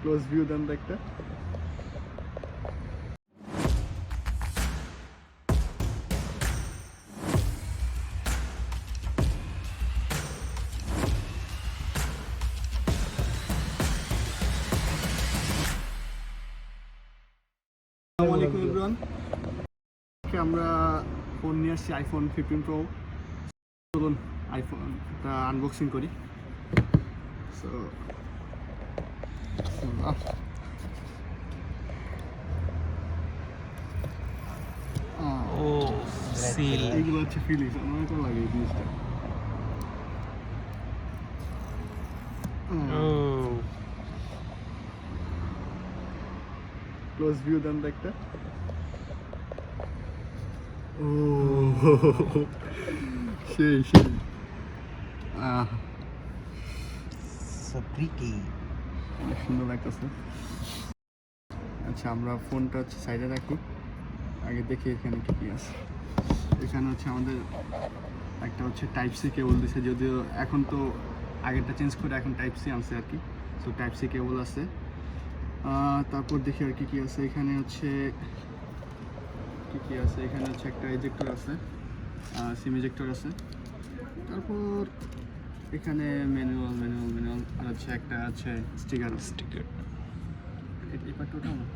Close view দেন একটা। আসসালামু আলাইকুম এভরিওয়ান, আমরা ফোন নিয়ে আসছি আইফোন 15 প্রো। চলুন আইফোনটা আনবক্সিং করি। সো সিল এইগুলো হচ্ছে ফিলিংস, আমার কেমন লাগে এই জিনিসটা। ক্লোজ ভিউ দেন একটা। ও সেই সো প্রিটি, সুন্দর লাগতেছে। আচ্ছা, আমরা ফোনটা হচ্ছে সাইডে রাখি, আগে দেখি এখানে কি আছে। এখানে হচ্ছে আমাদের একটা হচ্ছে টাইপ সি কেবল দিছে, যদিও এখন তো আগেরটা চেঞ্জ করে এখন টাইপ সি আনছে আর কি। সো টাইপ সি কেবল আছে। তারপর দেখি আর কি আছে। এখানে হচ্ছে কি আছে, এখানে হচ্ছে একটা এজেক্টর আছে, সিম এজেক্টর আছে। তারপর এখানে ম্যানুয়াল আর হচ্ছে একটা আছে স্টিকার এই পার্টটা না।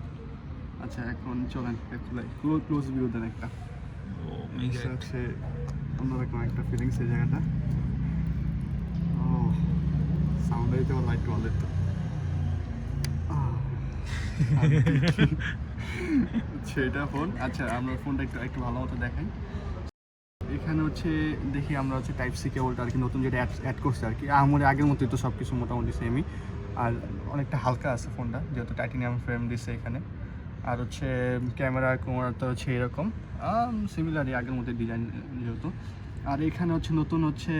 আচ্ছা, এখন চলেন ক্লোজ ভিউ দেন একটা। হচ্ছে অন্যরকম একটা ফিলিংস এই জায়গাটা। ও সাউন্ড হইতে লাইট ওয়ালেট তো সেটা ফোন। আচ্ছা, আমরা ফোনটা একটু ভালো মতো দেখাই। এখানে হচ্ছে দেখি আমরা হচ্ছে টাইপ সি কেবলটা আর কি নতুন যেটা অ্যাড করছে আর কি। আমাদের আগের মতোই তো সব কিছু মোটামুটি সেমই, আর অনেকটা হালকা আছে ফোনটা, যেহেতু টাইটানিয়াম ফ্রেম দিচ্ছে এখানে। আর হচ্ছে ক্যামেরা তো হচ্ছে এরকম সিমিলারই আগের মতো ডিজাইন যেহেতু। আর এখানে হচ্ছে নতুন হচ্ছে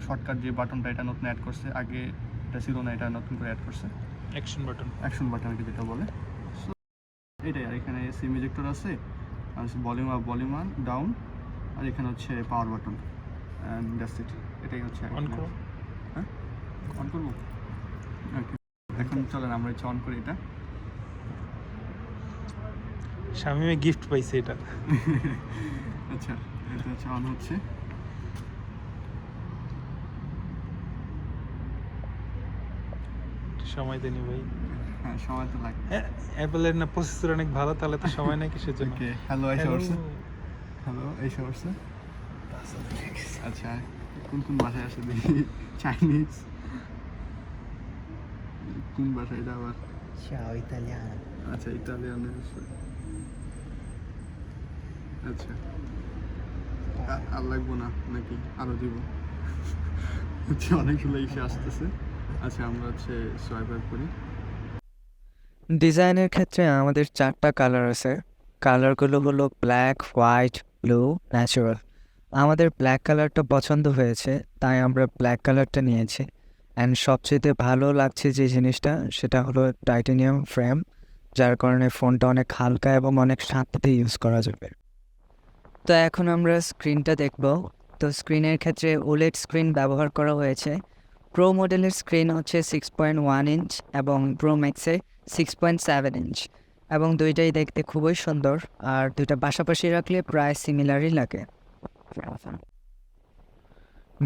শর্টকাট যে বাটনটা, এটা নতুন অ্যাড করছে, আগে এটা ছিল না, এটা নতুন করে অ্যাড করছে। অ্যাকশন বাটন আর কি যেটা বলে। সো এটাই। আর এখানে সিম ইজেক্টর আছে, আর ভলিউম আপ ভলিউম ডাউন, আর এখানে হচ্ছে power button and that's it. এটাই হচ্ছে অন করব। হ্যাঁ, অন করবো। ওকে, এখন চলেন আমরা হচ্ছে অন করি এটা। শামিমে গিফট পাইছে এটা। আচ্ছা, এটা হচ্ছে অন হচ্ছে। সময় দেনি ভাই। হ্যাঁ, সময় তো লাগে। অ্যাপলের না প্রসেসর অনেক ভালো, তাহলে তো সময় নেই কিসের জন্য। ওকে, হ্যালো আইসা পড়ছে। হ্যালো আইসা পড়ছে। আচ্ছা, কোন ভাষায় আসে দেখি। চাইনিজ কোন ভাষা এটা আবার? Ciao italiano. আচ্ছা, ইতালিয়ানে আছে। আচ্ছা, আর লাগবো না নাকি আরো দিব? হচ্ছে অনেকগুলো ইস্যু আসতেছে। আচ্ছা, আমরা হচ্ছে সোয়াইপ করি। ডিজাইনের ক্ষেত্রে আমাদের 4টা কালার আছে। কালারগুলো হলো ব্ল্যাক, হোয়াইট, ব্লু, ন্যাচারাল। আমাদের ব্ল্যাক কালারটা পছন্দ হয়েছে, তাই আমরা ব্ল্যাক কালারটা নিয়েছি। অ্যান্ড সবচেয়ে ভালো লাগছে যে জিনিসটা, সেটা হলো টাইটানিয়াম ফ্রেম, যার কারণে ফোনটা অনেক হালকা এবং অনেক শান্তিতে ইউজ করা যাবে। তো এখন আমরা স্ক্রিনটা দেখব। তো স্ক্রিনের ক্ষেত্রে ওলেড স্ক্রিন ব্যবহার করা হয়েছে। প্রো মডেলের স্ক্রিন হচ্ছে 6.1 ইঞ্চ এবং প্রো ম্যাক্সে 6.7 ইঞ্চ, এবং দুইটাই দেখতে খুবই সুন্দর। আর দুইটা পাশাপাশি রাখলে প্রায় সিমিলারই লাগে।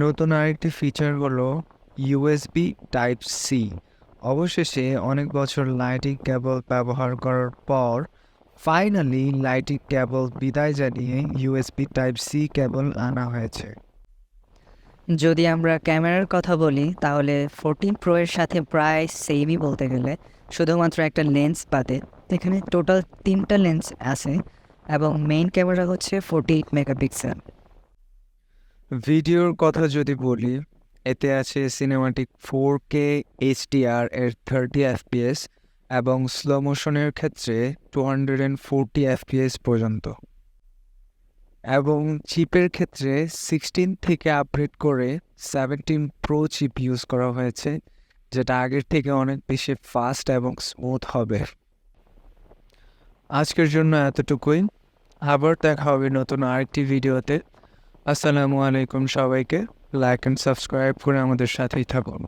নতুন আরেকটি ফিচার হলো ইউএসবি টাইপ সি। অবশেষে অনেক বছর লাইটিং কেবল ব্যবহার করার পর ফাইনালি লাইটিং কেবল বিদায় জানিয়ে ইউএসবি টাইপ সি কেবল আনা হয়েছে। যদি আমরা ক্যামেরার কথা বলি, তাহলে 14 প্রো এর সাথে প্রায় সেমই বলতে গেলে, শুধুমাত্র একটা লেন্স বাদে। এখানে টোটাল 3টা লেন্স আছে এবং মেইন ক্যামেরা হচ্ছে 48 মেগাপিক্সেল। ভিডিওর কথা যদি বলি, এতে আছে সিনেমাটিক 4K HDR এর 30 FPS এবং স্লো মোশনের ক্ষেত্রে 240 FPS পর্যন্ত। এবং চিপের ক্ষেত্রে 16 থেকে আপগ্রেড করে 17 প্রো চিপ ইউজ করা হয়েছে, যেটা আগের থেকে অনেক বেশি ফাস্ট এবং স্মুথ হবে। আজকের জন্য এতটুকুই। আবার দেখা হবে নতুন আরেকটি ভিডিওতে। আসসালামু আলাইকুম সবাইকে। লাইক অ্যান্ড সাবস্ক্রাইব করে আমাদের সাথেই থাকুন।